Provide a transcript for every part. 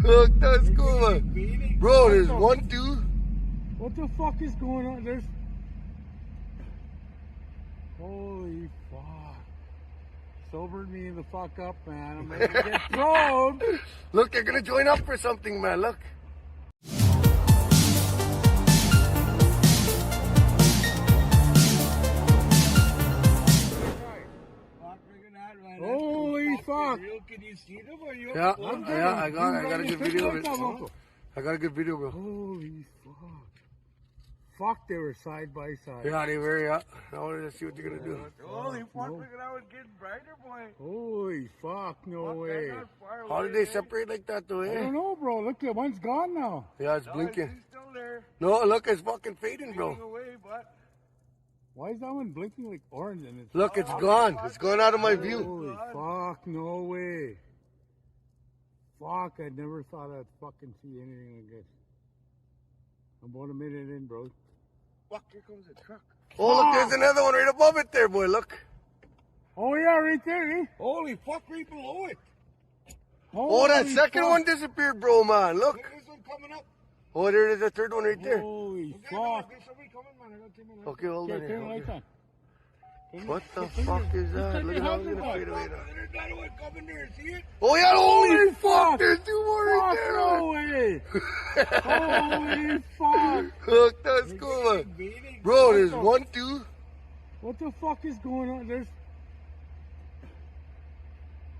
Look, that's cool, man. Bro, there's one, two. What the fuck is going on? There's... Holy fuck. Sobered me the fuck up, man. I'm gonna get thrown. Look, they're gonna join up for something, man. Look. Holy fuck. Can you see them or you? Yeah, I got a good video of it. I got a good video, bro. Holy fuck. Fuck, they were side by side. Yeah, they were, yeah. I wanted to see what they're gonna do. Holy fuck, look at how it's getting brighter, boy. Holy fuck, no way. How did they separate like that, though, I eh? don't know, bro. Look, that one's gone now. Yeah, it's blinking. He's still there. No, look, it's fucking fading, Fading bro. away, but Why is that one blinking like orange? And it's Look, it's gone. It's gone out of my view. Holy fuck, no way. Fuck, I never thought I'd fucking see anything like this. I'm about a minute in, bro. fuck, here comes a truck. Oh, look, there's another one right above it there, boy. Look. Oh, yeah, right there, eh? Holy fuck, right below it. Oh, that Holy second fuck. one disappeared, bro, man. Look. Look at this one coming up. Oh, there is a third one right there. Holy Okay, no, fuck. there's somebody coming, man. I gotta take my light. Okay, hold on Okay, turn the here. lights on. What the fuck is that? Look at how it's gonna fade away now. There's another one coming there. See it? Oh, yeah, holy Holy fuck. fuck. There's two more right Fuck, there. no man. way. Holy fuck. Look, that's cool, man. Invading. Bro, there's one, two. What the fuck is going on? There's...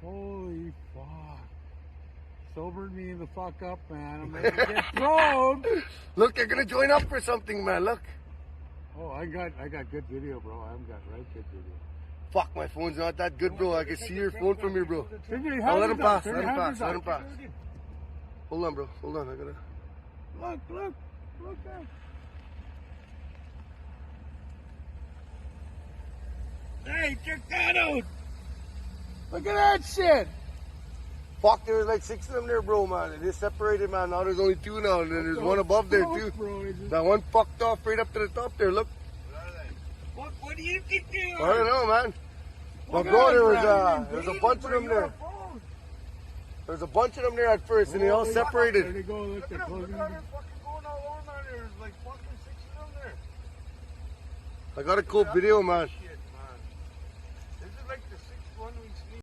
Holy fuck. Sobered me the fuck up, man. I'm gonna get thrown. Look, they're gonna join up for something, man. Look. Oh, I got good video, bro. I've got right good video. Fuck, my phone's not that good, bro. I can see your phone from here, bro. Somebody Oh, let has him it pass. up. Let Somebody him has pass. it Let up. him pass. Hold on, bro. Hold on. I gotta. Look there. Hey, check that out. Look at that shit. Fuck, there was like 6 of them there, bro, man. They just separated, man. Now there's only 2 now, and then there's one above there, too. Bro, That one fucked off right up to the top there. Look. What do you think they I are? don't know, man. But Look bro, at there's them, a bunch of them there. There's a bunch of them there at first, and they all There separated. they go. Look, Look they're at them. Look closing. at how they're fucking going all over, man. There's like fucking 6 of them there. I got a cool video, man. Shit, man. This is like the 6th one we've seen.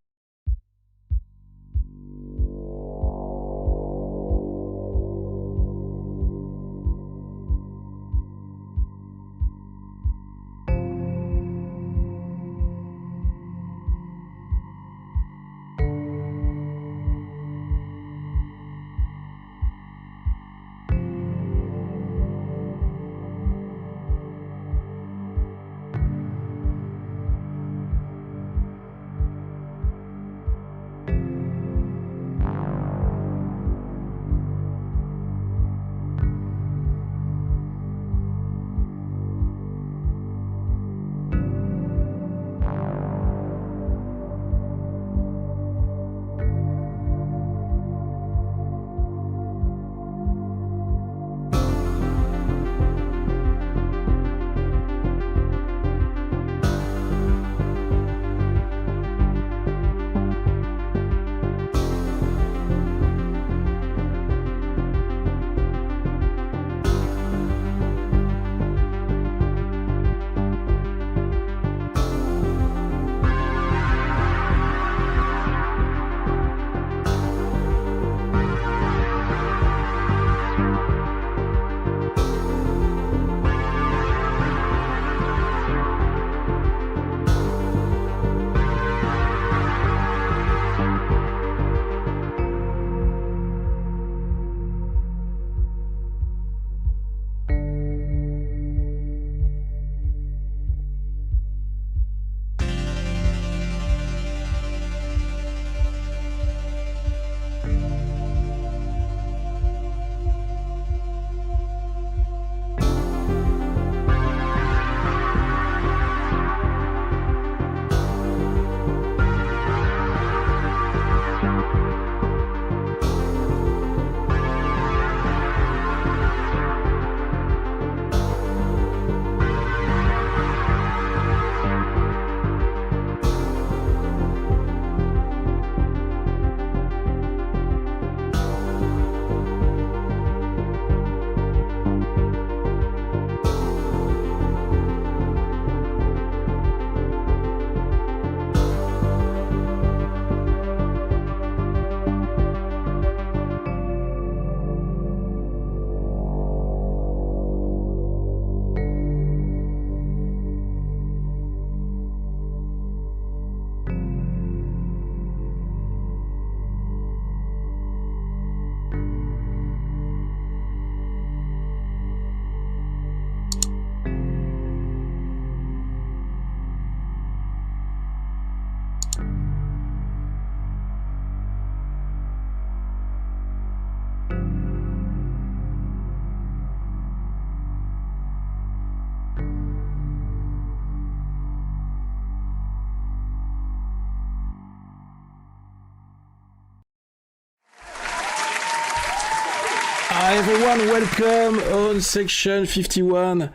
Hi everyone, welcome on section 51.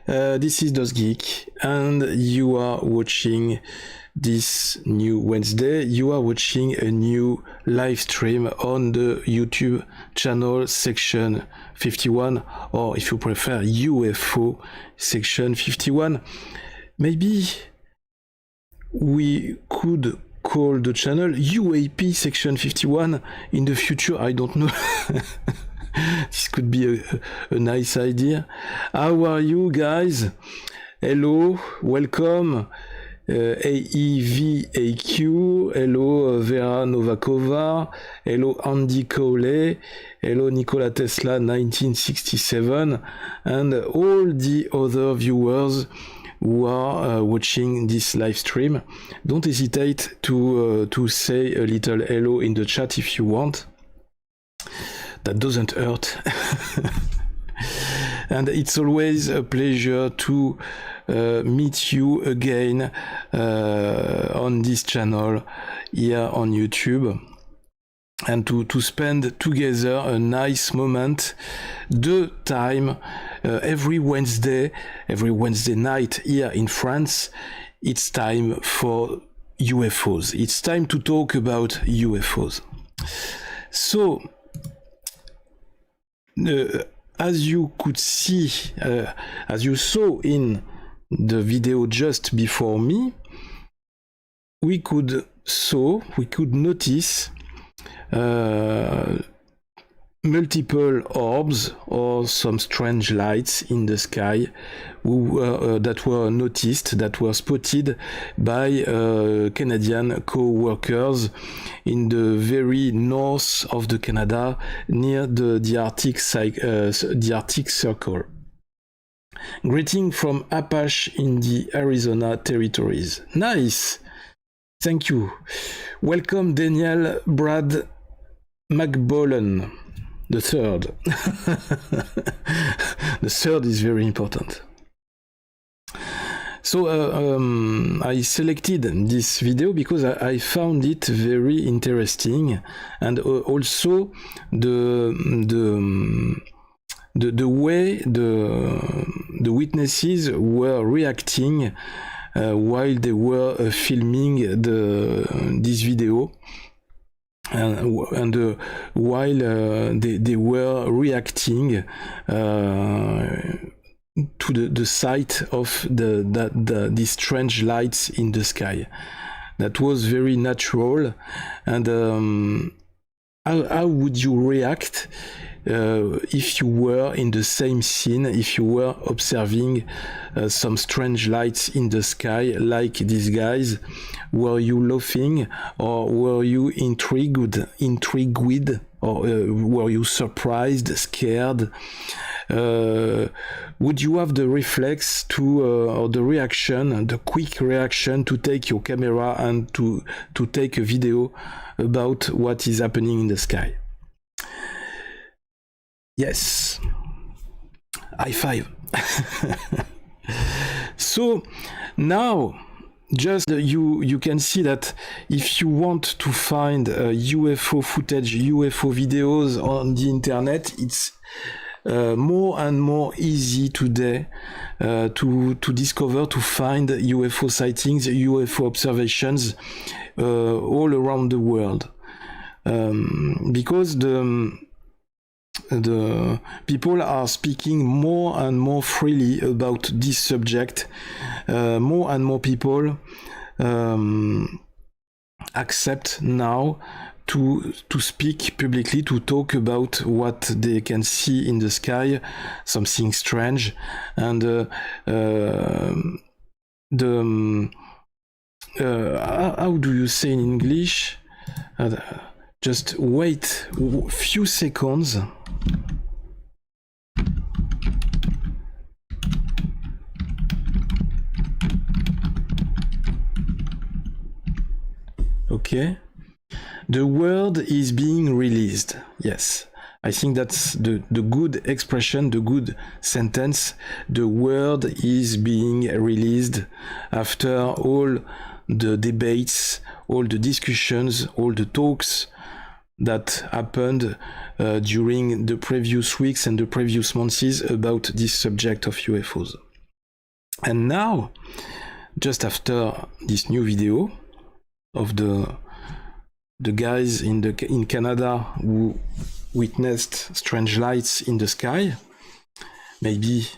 This is DOZgeek and you are watching this new Wednesday. You are watching a new live stream on the YouTube channel section 51, or if you prefer UFO section 51. Maybe we could call the channel UAP section 51 in the future, I don't know. This could be a nice idea. How are you guys? Hello, welcome. AEVAQ, hello Vera Novakova, hello Andy Cowley, hello Nikola Tesla 1967, and all the other viewers who are watching this live stream. Don't hesitate to say a little hello in the chat if you want. That doesn't hurt. And it's always a pleasure to meet you again on this channel here on YouTube, and to spend together a nice moment. The time every Wednesday night here in France, it's time for UFOs. It's time to talk about UFOs. So as you could see, as you saw in the video just before me, we could notice multiple orbs or some strange lights in the sky that were spotted by Canadian co-workers in the very north of the Canada, near the Arctic Circle. Greeting from Apache in the Arizona territories. Nice! Thank you. Welcome Daniel Brad McBollen, the third. The third is very important. So I selected this video because I found it very interesting, and also the way the witnesses were reacting while they were filming this video, and while they were reacting to the sight of these strange lights in the sky. That was very natural. And how would you react if you were in the same scene, if you were observing some strange lights in the sky like these guys? Were you laughing, or were you intrigued, or were you surprised, scared? Would you have the reflex or the quick reaction to take your camera and to take a video about what is happening in the sky? Yes. High five. So now, just you can see that if you want to find UFO footage, UFO videos on the internet, it's more and more easy today to discover, to find UFO sightings, UFO observations all around the world, because the people are speaking more and more freely about this subject. More and more people accept now to speak publicly, to talk about what they can see in the sky, something strange. And how do you say in English? Just wait a few seconds. Okay. The word is being released. Yes. I think that's the good expression, the good sentence. The word is being released after all the debates, all the discussions, all the talks that happened during the previous weeks and the previous months about this subject of UFOs. And now, just after this new video of the guys in Canada who witnessed strange lights in the sky, maybe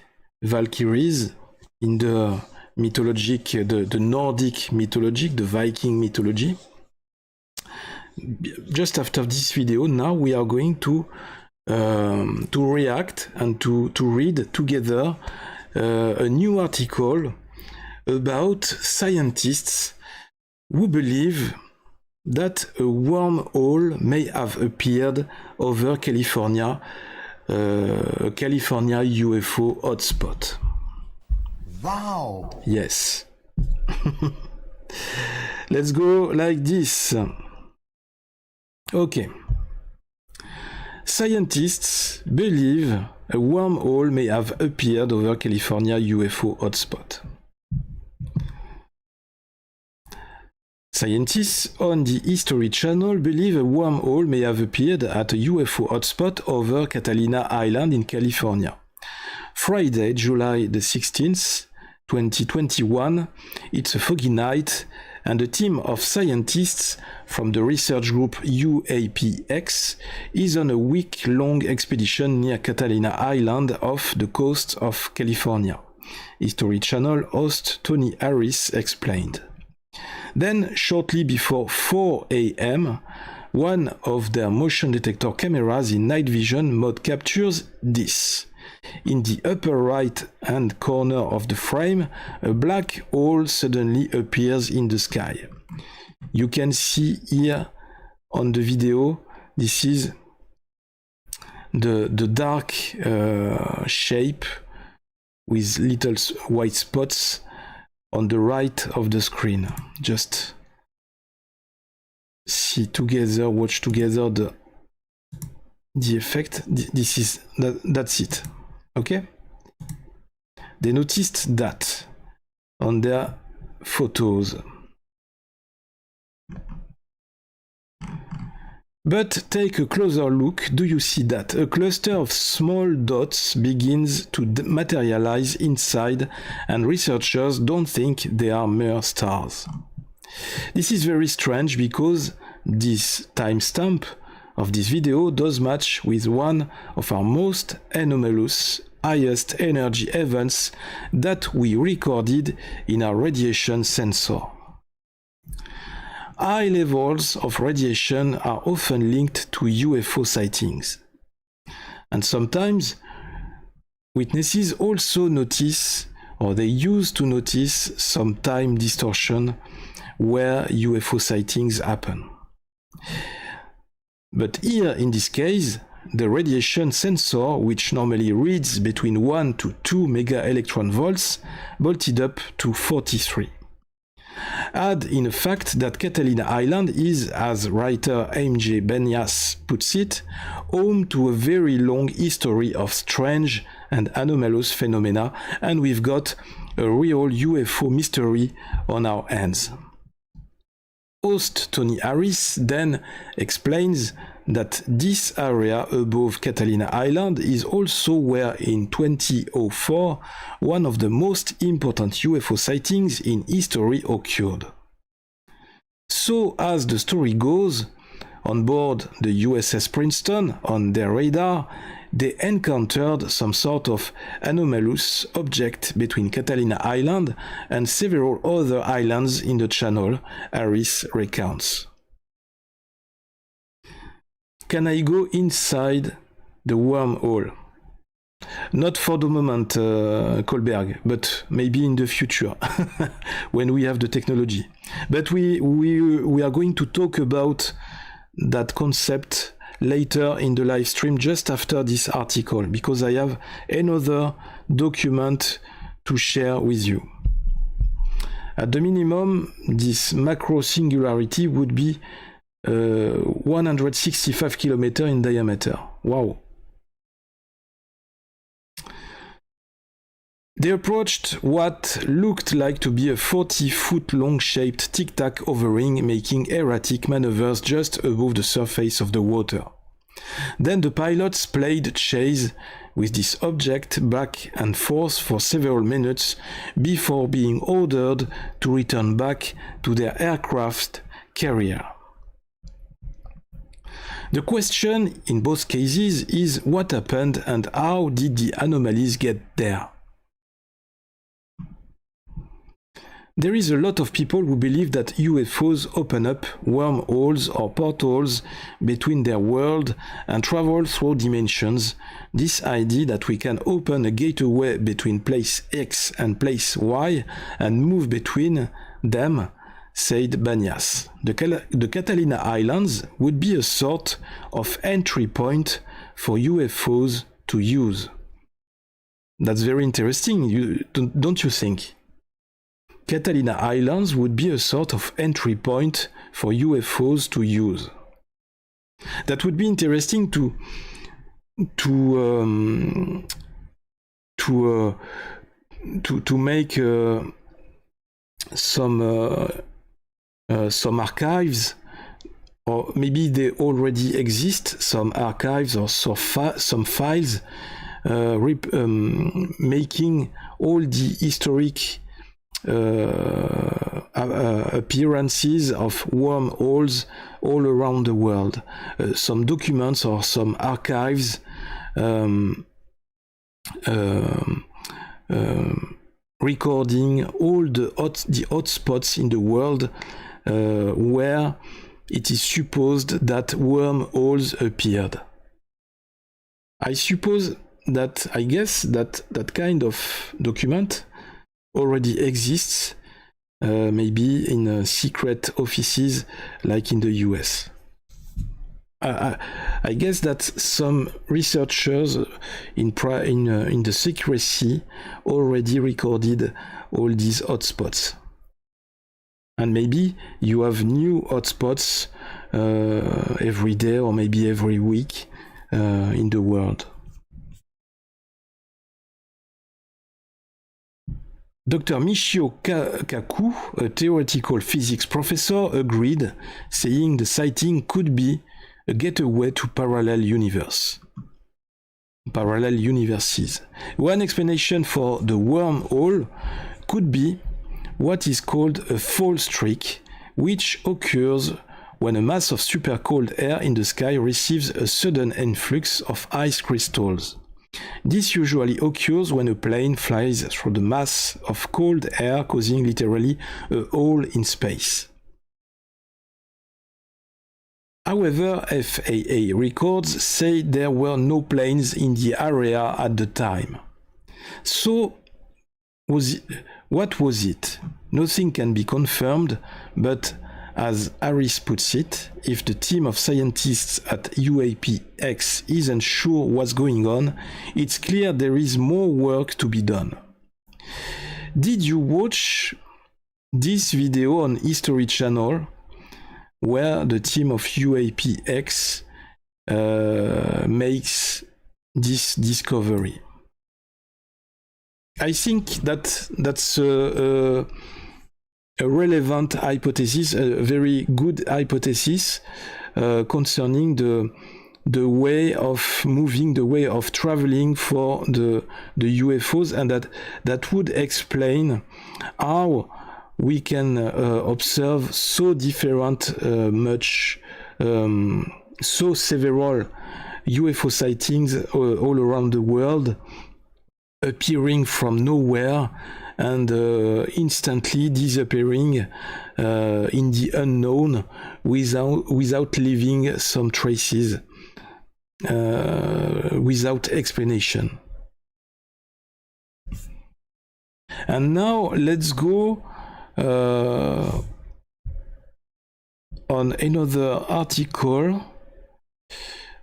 Valkyries in the the Nordic mythology, the Viking mythology. Just after this video, now we are going to react and to read together a new article about scientists who believe that a wormhole may have appeared over California, a California UFO hotspot. Wow! Yes. Let's go like this. Okay. Scientists believe a wormhole may have appeared over California UFO hotspot. Scientists on the History Channel believe a wormhole may have appeared at a UFO hotspot over Catalina Island in California. Friday, July the 16th, 2021, it's a foggy night, and a team of scientists from the research group UAPx is on a week-long expedition near Catalina Island off the coast of California. History Channel host Tony Harris explained. Then, shortly before 4 a.m., one of their motion detector cameras in night vision mode captures this. In the upper right-hand corner of the frame, a black hole suddenly appears in the sky. You can see here on the video, this is the dark shape with little white spots on the right of the screen. Just see together, watch together the effect. This is that's it. Okay? They noticed that on their photos. But take a closer look. Do you see that? A cluster of small dots begins to materialize inside, and researchers don't think they are mere stars. This is very strange because this timestamp of this video does match with one of our most anomalous, highest energy events that we recorded in our radiation sensor. High levels of radiation are often linked to UFO sightings. And sometimes witnesses also notice, or they used to notice, some time distortion where UFO sightings happen. But here, in this case, the radiation sensor, which normally reads between 1 to 2 mega-electron volts, bolted up to 43. Add in the fact that Catalina Island is, as writer M.J. Benyas puts it, home to a very long history of strange and anomalous phenomena, and we've got a real UFO mystery on our hands. Host Tony Harris then explains that this area above Catalina Island is also where in 2004 one of the most important UFO sightings in history occurred. So as the story goes, on board the USS Princeton, on their radar, they encountered some sort of anomalous object between Catalina Island and several other islands in the channel, Harris recounts. Can I go inside the wormhole? Not for the moment, Kolberg, but maybe in the future, when we have the technology. But we are going to talk about that concept later in the live stream, just after this article, because I have another document to share with you. At the minimum, this macro singularity would be 165 kilometers in diameter. Wow. They approached what looked like to be a 40-foot-long shaped tic-tac hovering, making erratic maneuvers just above the surface of the water. Then the pilots played chase with this object back and forth for several minutes before being ordered to return back to their aircraft carrier. The question in both cases is what happened and how did the anomalies get there? There is a lot of people who believe that UFOs open up wormholes or portals between their world and travel through dimensions. This idea that we can open a gateway between place X and place Y and move between them, said Banyas. The Catalina Islands would be a sort of entry point for UFOs to use. That's very interesting, don't you think? Catalina Islands would be a sort of entry point for UFOs to use. That would be interesting to make some archives, or maybe they already exist, some archives or some files making all the historic appearances of wormholes all around the world. Some documents or some archives recording all the hot spots in the world where it is supposed that wormholes appeared. I guess that kind of document already exists, maybe in secret offices like in the US. I guess that some researchers in the secrecy already recorded all these hotspots. And maybe you have new hotspots every day or maybe every week in the world. Dr. Michio Kaku, a theoretical physics professor, agreed, saying the sighting could be a gateway to parallel universes. One explanation for the wormhole could be what is called a fall streak, which occurs when a mass of super cold air in the sky receives a sudden influx of ice crystals. This usually occurs when a plane flies through the mass of cold air, causing literally a hole in space. However, FAA records say there were no planes in the area at the time. So, what was it? Nothing can be confirmed, but as Harris puts it, if the team of scientists at UAPx isn't sure what's going on, it's clear there is more work to be done. Did you watch this video on History Channel where the team of UAPx makes this discovery? I think that's a relevant hypothesis, a very good hypothesis concerning the way of moving, the way of traveling for the UFOs, and that would explain how we can observe so different, so several UFO sightings all around the world, appearing from nowhere and instantly disappearing in the unknown without leaving some traces, without explanation. And now let's go on another article.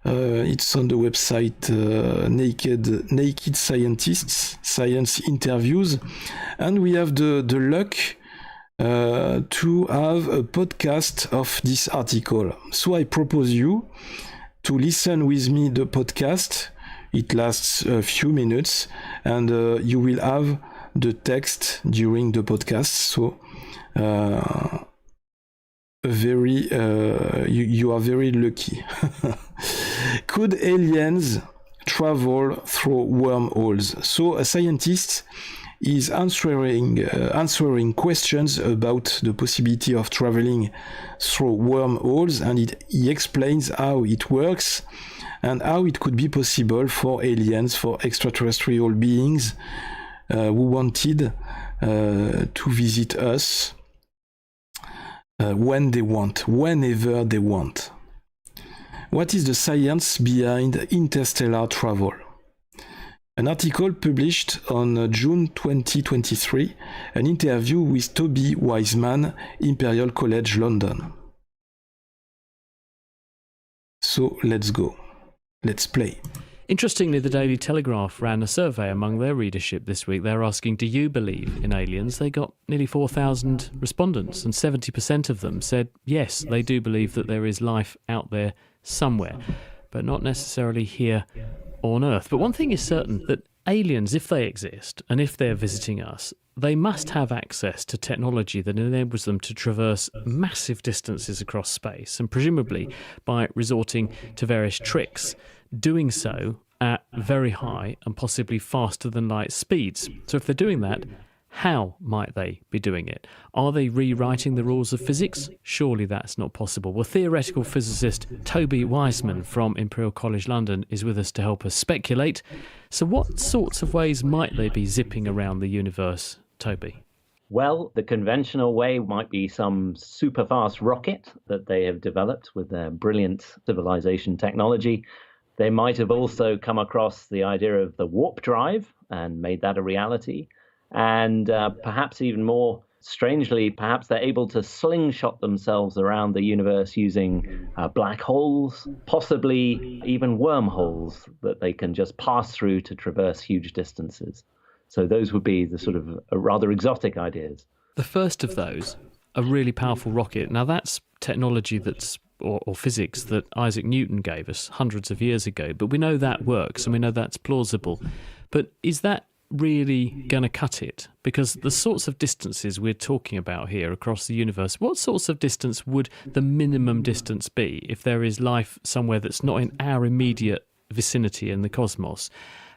It's on the website Naked Scientists, Science Interviews, and we have the luck to have a podcast of this article. So I propose you to listen with me the podcast. It lasts a few minutes, and you will have the text during the podcast. So you are very lucky. Could aliens travel through wormholes? So a scientist is answering questions about the possibility of traveling through wormholes, and he explains how it works and how it could be possible for aliens, for extraterrestrial beings who wanted to visit us when they want, whenever they want. What is the science behind interstellar travel? An article published on June 2023, an interview with Toby Wiseman, Imperial College London. So let's go. Let's play. Interestingly, the Daily Telegraph ran a survey among their readership this week. They're asking, do you believe in aliens? They got nearly 4,000 respondents, and 70% of them said, yes, they do believe that there is life out there somewhere, but not necessarily here on Earth. But one thing is certain, that aliens, if they exist, and if they're visiting us, they must have access to technology that enables them to traverse massive distances across space, and presumably by resorting to various tricks, doing so at very high and possibly faster than light speeds. So if they're doing that, how might they be doing it? Are they rewriting the rules of physics? Surely that's not possible. Well, theoretical physicist Toby Wiseman from Imperial College London is with us to help us speculate. So what sorts of ways might they be zipping around the universe, Toby? Well, the conventional way might be some super fast rocket that they have developed with their brilliant civilization technology. They might have also come across the idea of the warp drive and made that a reality. And perhaps even more strangely, perhaps they're able to slingshot themselves around the universe using black holes, possibly even wormholes that they can just pass through to traverse huge distances. So those would be the sort of rather exotic ideas. The first of those, a really powerful rocket. Now that's technology that's or physics that Isaac Newton gave us hundreds of years ago, but we know that works and we know that's plausible. But is that really going to cut it? Because the sorts of distances we're talking about here across the universe, what sorts of distance would the minimum distance be if there is life somewhere that's not in our immediate vicinity in the cosmos?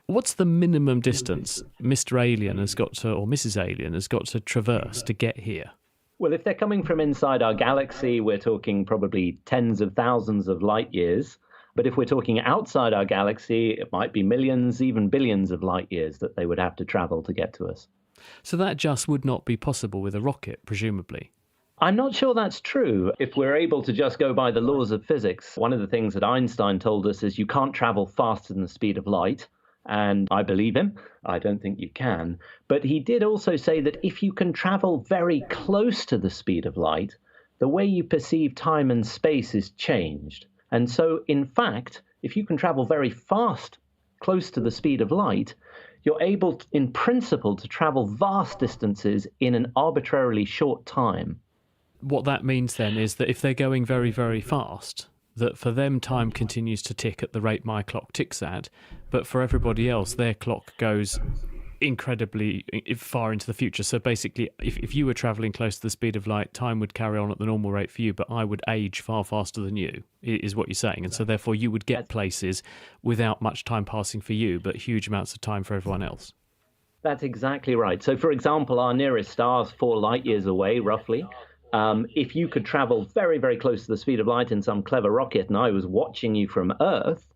What's the minimum distance Mr. Alien has got to, or Mrs. Alien has got to traverse to get here? Well, if they're coming from inside our galaxy, we're talking probably tens of thousands of light years. But if we're talking outside our galaxy, it might be millions, even billions of light years that they would have to travel to get to us. So that just would not be possible with a rocket, presumably. I'm not sure that's true. If we're able to just go by the laws of physics, one of the things that Einstein told us is you can't travel faster than the speed of light. And I believe him. I don't think you can. But he did also say that if you can travel very close to the speed of light, the way you perceive time and space is changed. And so, in fact, if you can travel very fast, close to the speed of light, you're able, in principle, to travel vast distances in an arbitrarily short time. What that means then is that if they're going very, very fast, that for them time continues to tick at the rate my clock ticks at, but for everybody else, their clock goes incredibly far into the future. So basically, if you were travelling close to the speed of light, time would carry on at the normal rate for you, but I would age far faster than you, is what you're saying. And so therefore you would get places without much time passing for you, but huge amounts of time for everyone else. That's exactly right. So for example, our nearest star is 4 light years away, roughly. If you could travel very, very close to the speed of light in some clever rocket and I was watching you from Earth,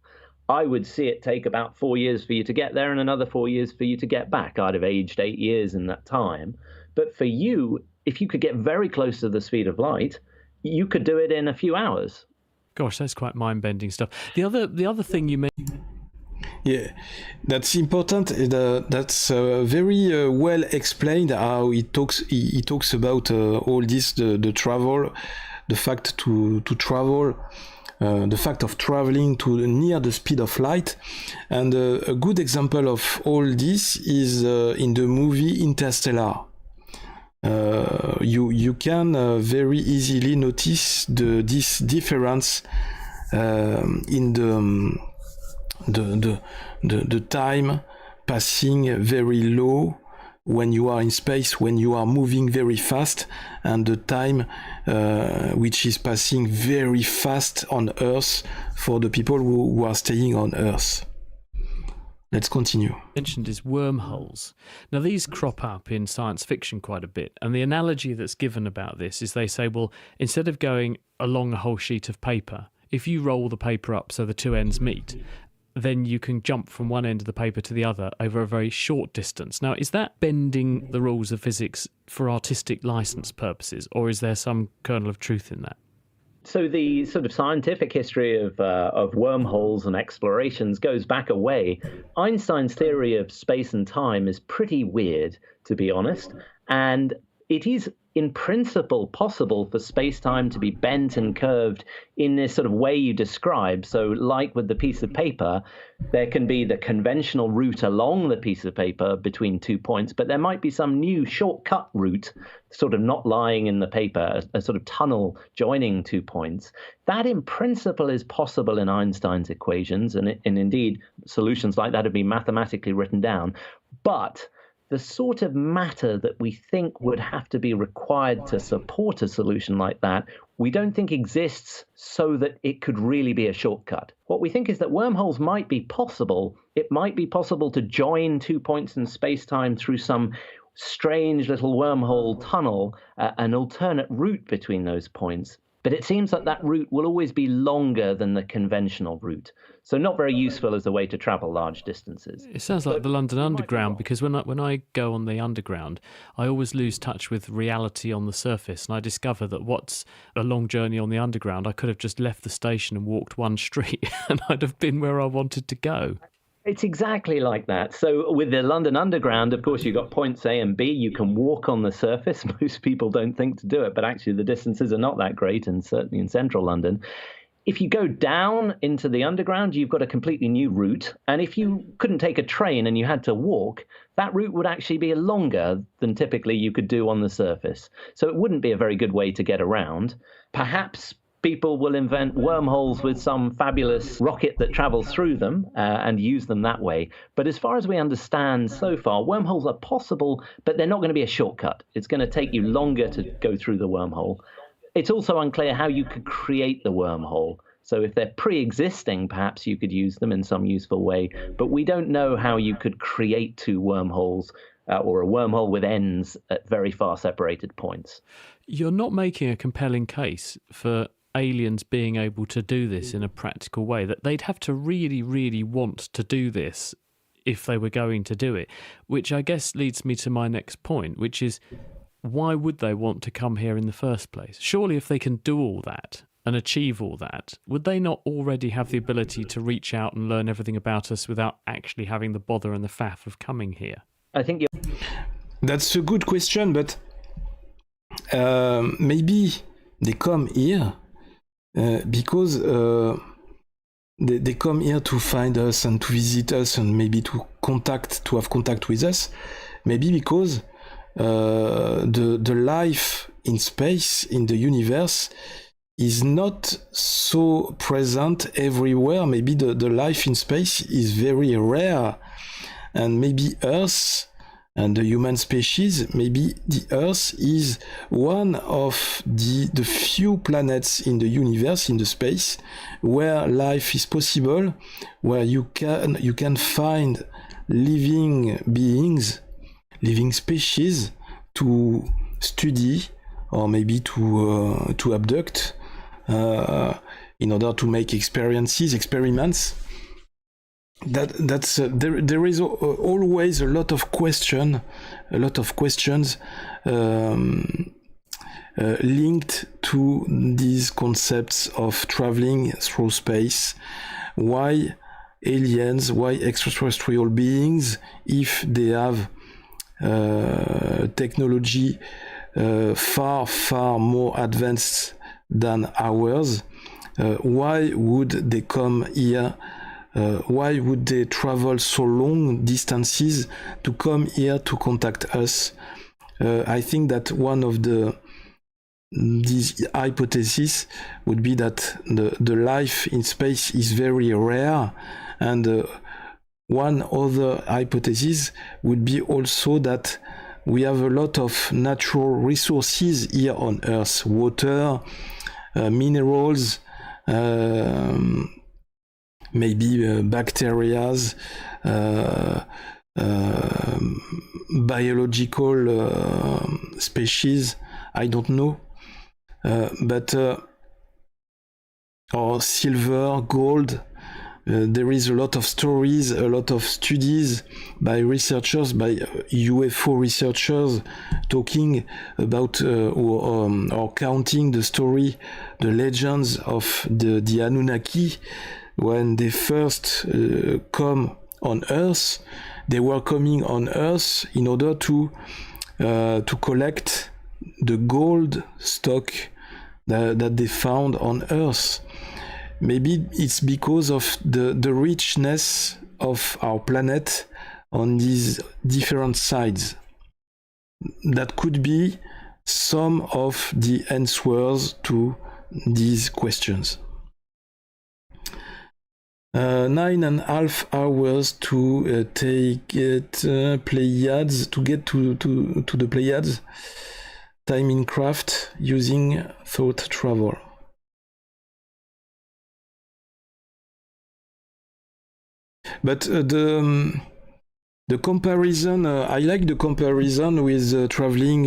I would see it take about 4 years for you to get there and another 4 years for you to get back. I'd have aged 8 years in that time. But for you, if you could get very close to the speed of light, you could do it in a few hours. Gosh, that's quite mind-bending stuff. The other thing you mentioned... Yeah, that's important. That's very well explained how he talks about all this, the travel, the fact to travel, the fact of traveling to near the speed of light. And a good example of all this is in the movie Interstellar. You can very easily notice this difference in the time passing very low when you are in space, when you are moving very fast, and the time which is passing very fast on Earth for the people who are staying on Earth. Let's continue. Mentioned is wormholes. Now, these crop up in science fiction quite a bit, and the analogy that's given about this is they say, well, instead of going along a whole sheet of paper, if you roll the paper up so the two ends meet, then you can jump from one end of the paper to the other over a very short distance. Now, is that bending the rules of physics for artistic license purposes, or is there some kernel of truth in that? So the sort of scientific history of wormholes and explorations goes back a way. Einstein's theory of space and time is pretty weird, to be honest, and it is in principle possible for space-time to be bent and curved in this sort of way you describe. So like with the piece of paper, there can be the conventional route along the piece of paper between 2 points, but there might be some new shortcut route sort of not lying in the paper, a sort of tunnel joining 2 points. That in principle is possible in Einstein's equations, and indeed solutions like that have been mathematically written down. But the sort of matter that we think would have to be required to support a solution like that, we don't think exists so that it could really be a shortcut. What we think is that wormholes might be possible. It might be possible to join 2 points in space-time through some strange little wormhole tunnel, an alternate route between those points. But it seems that that route will always be longer than the conventional route. So not very useful as a way to travel large distances. It sounds like the London Underground, because when I go on the Underground, I always lose touch with reality on the surface, and I discover that what's a long journey on the Underground, I could have just left the station and walked one street, and I'd have been where I wanted to go. It's exactly like that. So with the London Underground, of course, you've got points A and B. You can walk on the surface. Most people don't think to do it, but actually the distances are not that great, and certainly in central London. If you go down into the Underground, you've got a completely new route. And if you couldn't take a train and you had to walk, that route would actually be longer than typically you could do on the surface. So it wouldn't be a very good way to get around. Perhaps people will invent wormholes with some fabulous rocket that travels through them and use them that way. But as far as we understand so far, wormholes are possible, but they're not going to be a shortcut. It's going to take you longer to go through the wormhole. It's also unclear how you could create the wormhole. So if they're pre-existing, perhaps you could use them in some useful way. But we don't know how you could create two wormholes or a wormhole with ends at very far separated points. You're not making a compelling case for aliens being able to do this in a practical way, that they'd have to really, really want to do this if they were going to do it, which I guess leads me to my next point, which is, why would they want to come here in the first place? Surely if they can do all that and achieve all that, would they not already have the ability to reach out and learn everything about us without actually having the bother and the faff of coming here? I think That's a good question, but maybe they come here because they come here to find us and to visit us and maybe to have contact with us. Maybe because the life in space, in the universe, is not so present everywhere. Maybe the life in space is very rare, and maybe Earth and the human species, maybe the Earth is one of the few planets in the universe, in the space, where life is possible, where you can find living beings, living species to study or maybe to abduct in order to make experiments. There is always a lot of questions linked to these concepts of traveling through space. Why aliens? Why extraterrestrial beings, if they have technology far more advanced than ours? Why would they come here? Why would they travel so long distances to come here to contact us? I think that one of these hypotheses would be that the life in space is very rare, and one other hypothesis would be also that we have a lot of natural resources here on Earth: water, minerals, maybe bacteria, biological species, I don't know, but or silver, gold. There is a lot of stories, a lot of studies by researchers, by UFO researchers, talking about or counting the story, the legends of the Anunnaki. When they first come on Earth, they were coming on Earth in order to collect the gold stock that they found on Earth. Maybe it's because of the richness of our planet on these different sides. That could be some of the answers to these questions. 9.5 hours to take it Pleiades, to get to the Pleiades. Time in craft using thought travel. But the comparison, I like the comparison with traveling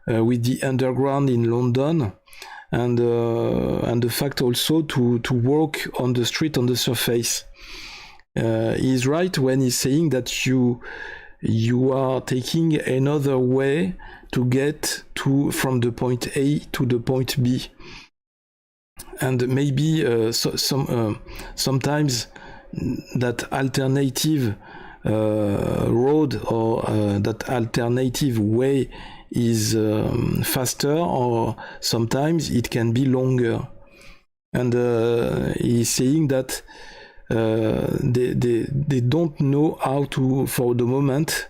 with the underground in London, and the fact also to walk on the street on the surface. He's right when he's saying that you are taking another way to get from the point A to the point B, and maybe sometimes that alternative road or that alternative way is faster, or sometimes it can be longer. And he's saying that they don't know how to, for the moment,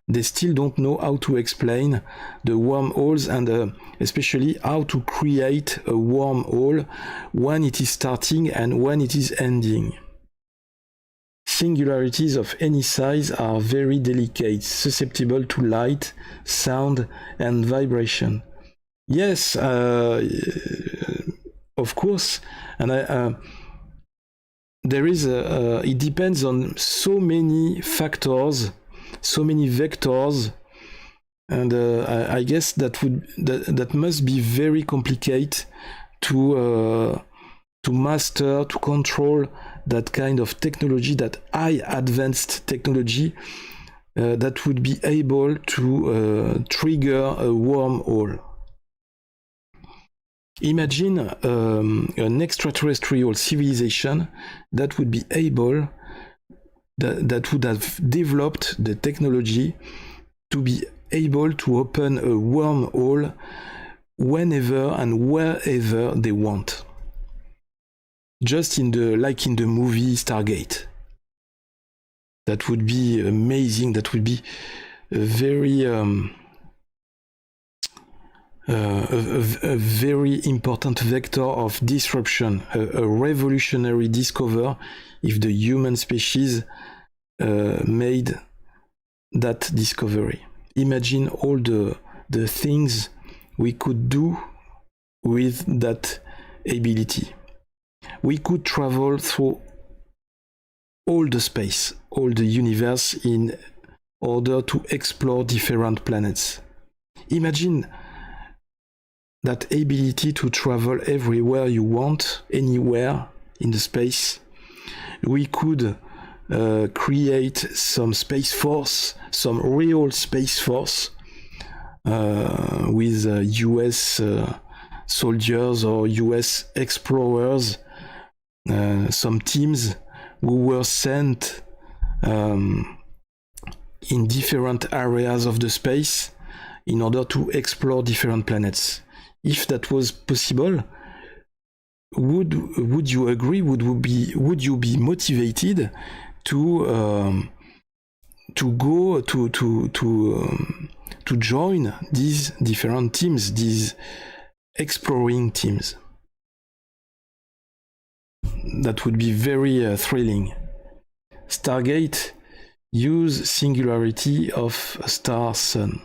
they still don't know how to explain the wormholes, and especially how to create a wormhole, when it is starting and when it is ending. Singularities of any size are very delicate, susceptible to light, sound, and vibration. Yes, of course, and there is it depends on so many factors, so many vectors, and I guess that must be very complicated to master, to control that kind of technology, that high advanced technology that would be able to trigger a wormhole. Imagine an extraterrestrial civilization that would be able, that would have developed the technology to be able to open a wormhole whenever and wherever they want. Just like in the movie Stargate. That would be amazing. That would be a very a very important vector of disruption, a revolutionary discovery if the human species made that discovery. Imagine all the things we could do with that ability. We could travel through all the space, all the universe, in order to explore different planets. Imagine that ability to travel everywhere you want, anywhere in the space. We could create some space force, some real space force, with US soldiers or US explorers, some teams who were sent in different areas of the space in order to explore different planets. If that was possible, would you agree? Would you be motivated to go to join these different teams, these exploring teams? That would be very thrilling. Stargate use singularity of star sun.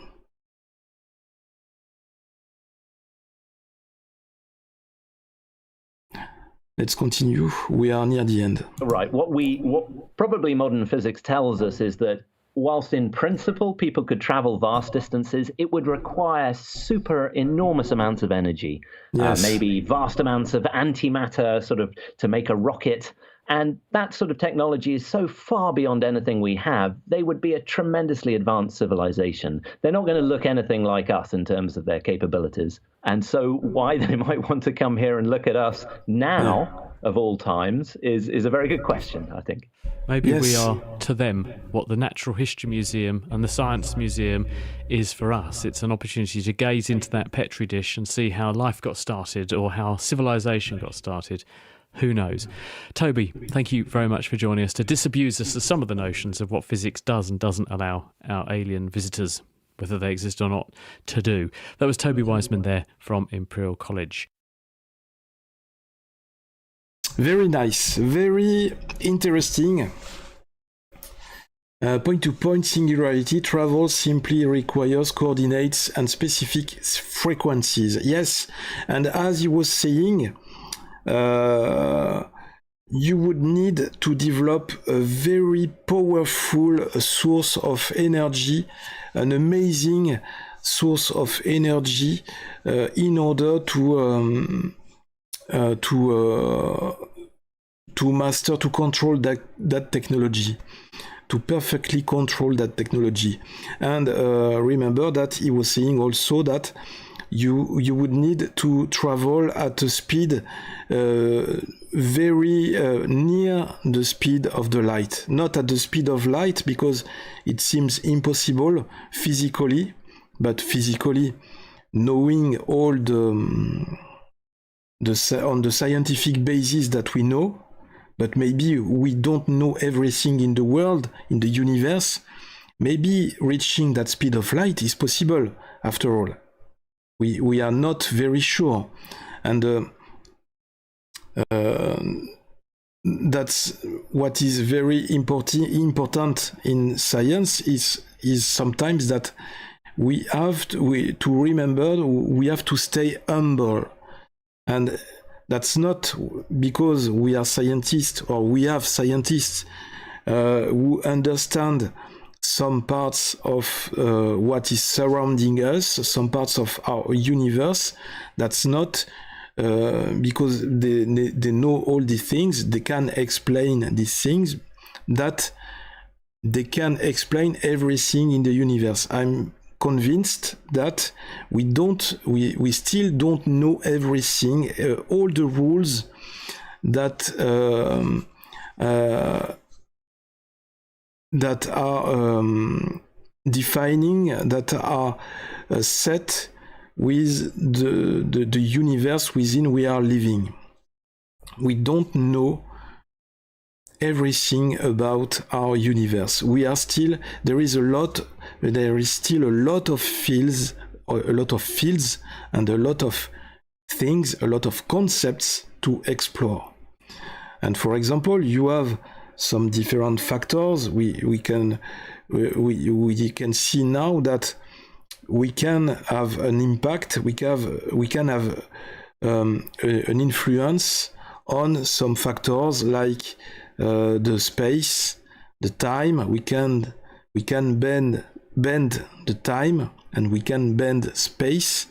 Let's continue. We are near the end. Right. What probably modern physics tells us is that whilst in principle people could travel vast distances, it would require super enormous amounts of energy, Yes. maybe vast amounts of antimatter sort of to make a rocket. And that sort of technology is so far beyond anything we have, they would be a tremendously advanced civilization. They're not going to look anything like us in terms of their capabilities. And so why they might want to come here and look at us now, of all times, is a very good question, I think. Maybe we Yes. are to them what the Natural History Museum and the Science Museum is for us. It's an opportunity to gaze into that Petri dish and see how life got started or how civilization got started. Who knows? Toby, thank you very much for joining us to disabuse us of some of the notions of what physics does and doesn't allow our alien visitors, whether they exist or not, to do. That was Toby Wiseman there from Imperial College. Very nice, very interesting. Point-to-point singularity travel simply requires coordinates and specific frequencies. Yes, and as he was saying, you would need to develop a very powerful source of energy, an amazing source of energy, in order to master, to control that technology, to perfectly control that technology. And remember that he was saying also that you would need to travel at a speed very near the speed of the light, not at the speed of light because it seems impossible physically, but physically knowing all on the scientific basis that we know, but maybe we don't know everything in the world, in the universe. Maybe reaching that speed of light is possible after all. We are not very sure, and that's what is very important in science is sometimes that we have to remember we have to stay humble, and that's not because we are scientists or we have scientists who understand some parts of what is surrounding us, some parts of our universe. That's not because they know all these things, they can explain these things, that they can explain everything in the universe. I'm convinced that we still don't know everything, all the rules that are defining, that are set with the universe within we are living. We don't know everything about our universe. There is still a lot of fields and a lot of things, a lot of concepts to explore. And for example, you have some different factors. We can see now that we can have an impact. We can have an influence on some factors like the space, the time. We can bend the time, and we can bend space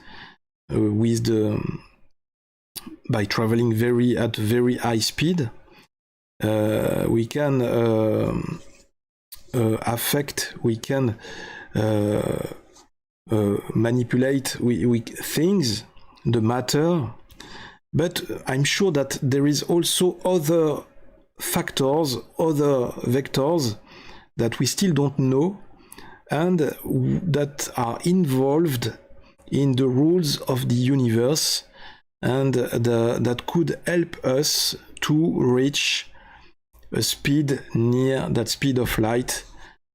by traveling at very high speed. We can affect, we can manipulate things, the matter, but I'm sure that there is also other factors, other vectors that we still don't know and that are involved in the rules of the universe, and that could help us to reach a speed near that speed of light.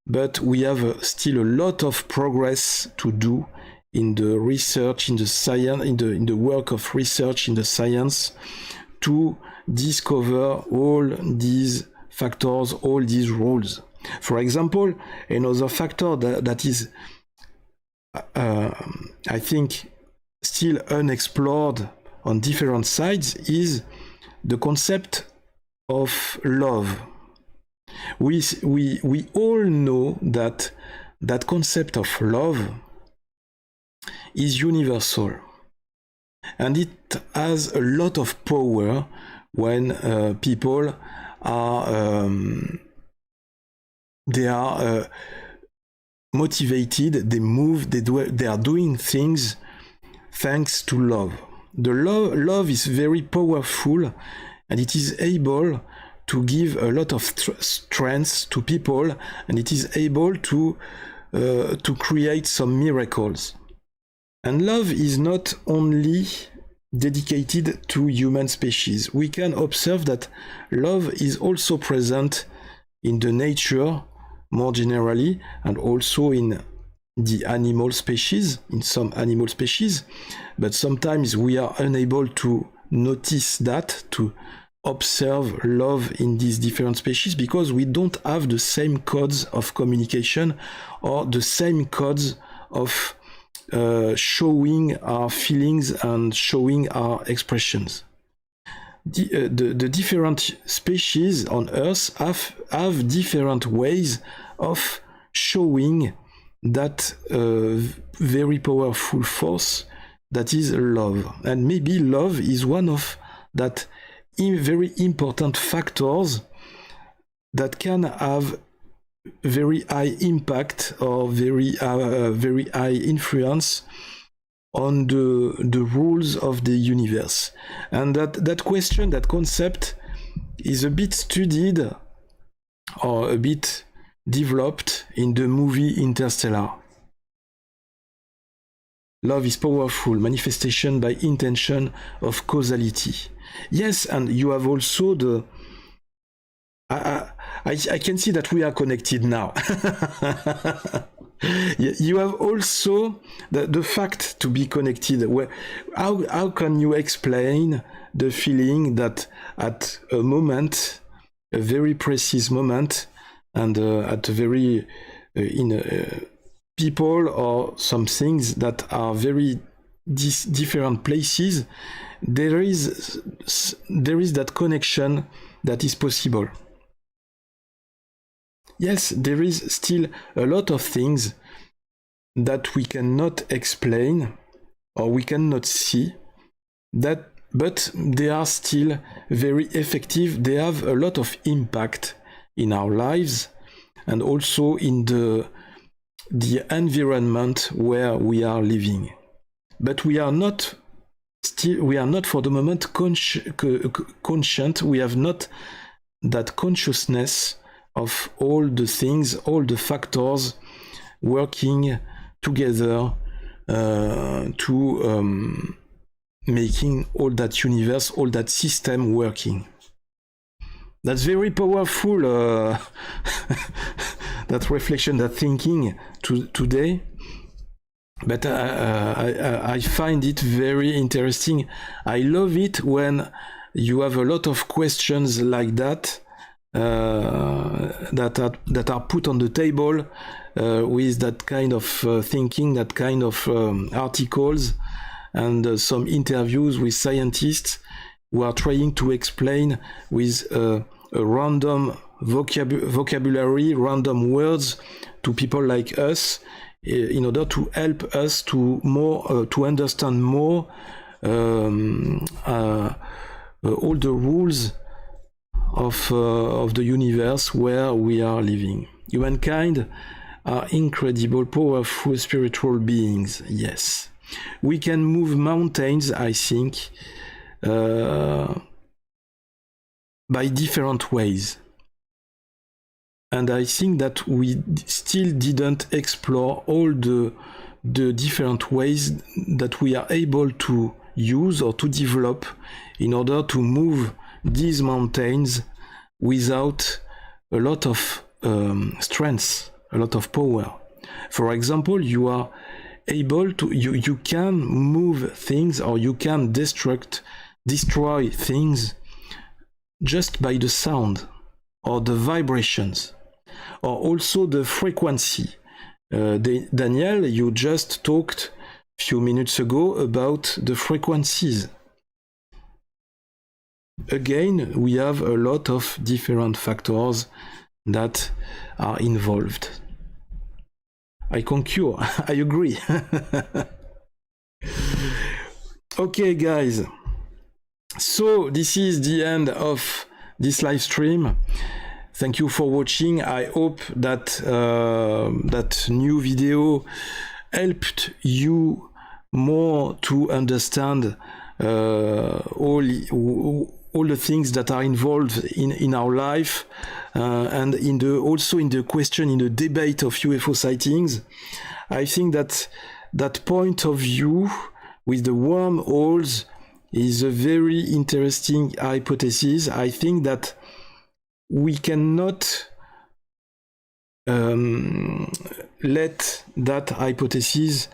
But we have still a lot of progress to do in the research, in the science, in the work of research in the science, to discover all these factors, all these rules. For example, another factor that is, I think, still unexplored on different sides is the concept of love. We all know that concept of love is universal, and it has a lot of power when people are motivated, they move, they are doing things thanks to love. The love is very powerful, and it is able to give a lot of strength to people, and it is able to create some miracles. And love is not only dedicated to human species. We can observe that love is also present in the nature more generally, and also in the animal species, in some animal species. But sometimes we are unable to notice that, to observe love in these different species, because we don't have the same codes of communication or the same codes of showing our feelings and showing our expressions. The different species on Earth have different ways of showing that very powerful force that is love. And maybe love is one of that very important factors that can have very high impact or very high influence on the rules of the universe. And that question, that concept is a bit studied or a bit developed in the movie Interstellar. Love is powerful, manifestation by intention of causality. Yes, and you have also the... I can see that we are connected now. You have also the fact to be connected. How can you explain the feeling that at a moment, a very precise moment, and at a very people or some things that are very different places, there is that connection that is possible. Yes, there is still a lot of things that we cannot explain or we cannot see, but they are still very effective. They have a lot of impact in our lives and also in the environment where we are living. But we are not for the moment conscient. We have not that consciousness of all the things, all the factors working together to making all that universe, all that system working. That's very powerful, that reflection, that thinking today. But I find it very interesting. I love it when you have a lot of questions like that, that are put on the table with that kind of thinking, that kind of articles, and some interviews with scientists who are trying to explain with a random vocabulary, random words to people like us, in order to help us to understand more all the rules of the universe where we are living. Humankind are incredible, powerful spiritual beings. Yes, we can move mountains, I think, by different ways. And I think that we still didn't explore all the different ways that we are able to use or to develop in order to move these mountains without a lot of strength, a lot of power. For example, you are able to, you can move things, or you can destroy things just by the sound or the vibrations, or also the frequency. Daniel, you just talked a few minutes ago about the frequencies. Again, we have a lot of different factors that are involved. I concur, I agree. Okay, guys. So this is the end of this live stream. Thank you for watching. I hope that that new video helped you more to understand all the things that are involved in our life, and also in the question, in the debate of UFO sightings. I think that that point of view with the wormholes is a very interesting hypothesis. I think that we cannot let that hypothesis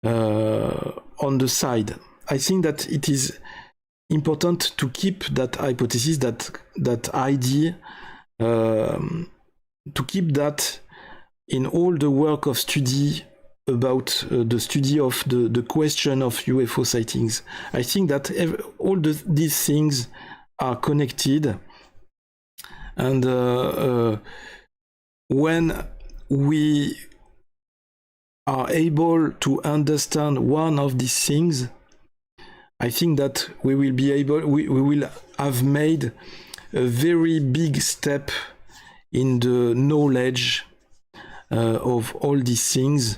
on the side. I think that it is important to keep that hypothesis, that idea, to keep that in all the work of study about the study of the question of UFO sightings. I think that all these things are connected, and when we are able to understand one of these things, I think that we will have made a very big step in the knowledge of all these things,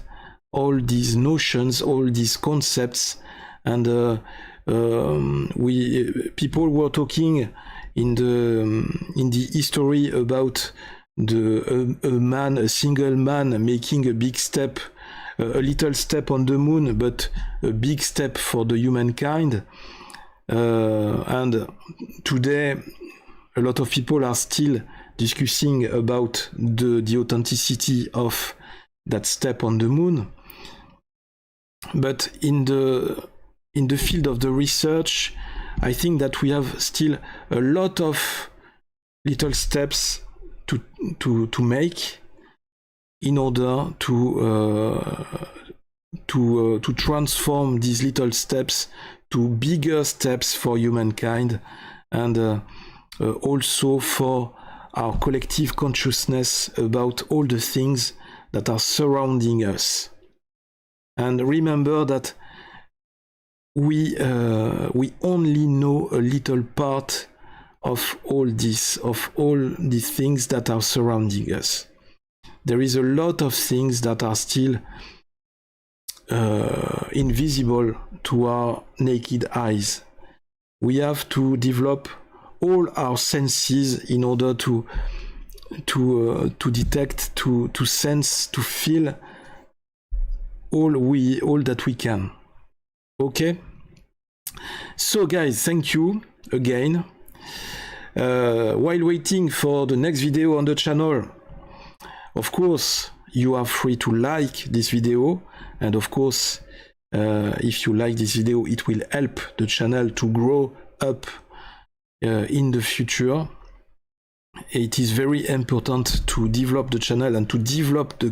all these notions, all these concepts. And people were talking in the history about a single man making a big step, a little step on the moon, but a big step for the humankind. And today, a lot of people are still discussing about the authenticity of that step on the moon. But in the field of the research, I think that we have still a lot of little steps to make in order to transform these little steps to bigger steps for humankind, and also for our collective consciousness about all the things that are surrounding us. And remember that we only know a little part of all these things that are surrounding us. There is a lot of things that are still invisible to our naked eyes. We have to develop all our senses in order to detect, to sense, to feel all that we can. Okay? So guys, thank you again. While waiting for the next video on the channel, of course, you are free to like this video, and of course, if you like this video, it will help the channel to grow up in the future. It is very important to develop the channel and to develop the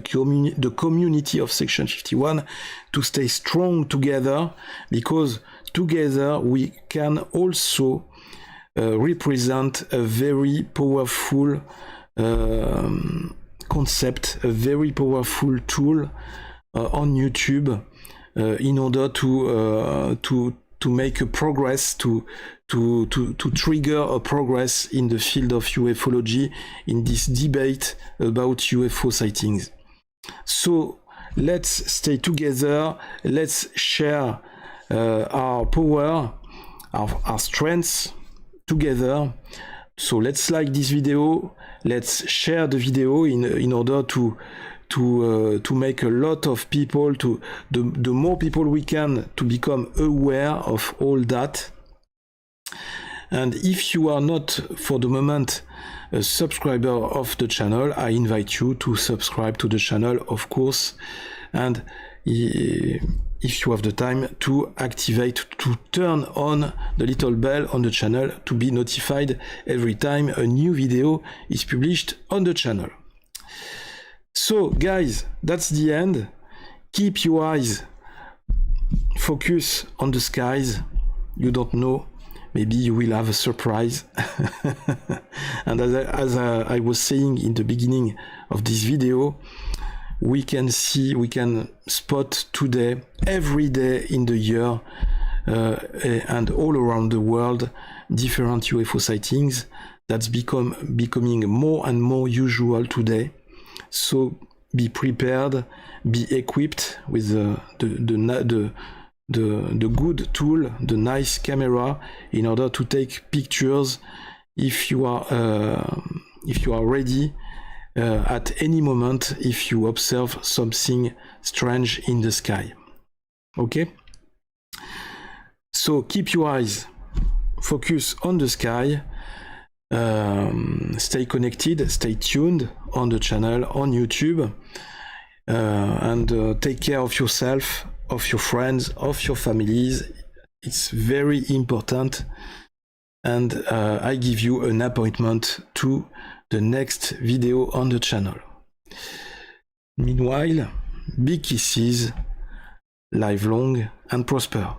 community of Section 51, to stay strong together, because together we can also represent a very powerful concept, a very powerful tool on YouTube, in order to make a progress, to trigger a progress in the field of ufology, in this debate about UFO sightings. So let's stay together, let's share our power, our strengths together. So let's like this video, let's share the video in order to make a lot of people, the more people we can, to become aware of all that. And if you are not for the moment a subscriber of the channel, I invite you to subscribe to the channel, of course. And if you have the time, to activate, to turn on the little bell on the channel to be notified every time a new video is published on the channel. So guys, that's the end. Keep your eyes focused on the skies. You don't know, maybe you will have a surprise. And as I was saying in the beginning of this video, we can spot today, every day in the year, and all around the world, different UFO sightings. That's becoming more and more usual today. So be prepared, be equipped with the good tool, the nice camera, in order to take pictures if you are ready. At any moment, if you observe something strange in the sky. Okay? So keep your eyes focused on the sky. Stay connected, stay tuned on the channel, on YouTube, and take care of yourself, of your friends, of your families. It's very important. And I give you an appointment to the next video on the channel. Meanwhile, big kisses, live long and prosper.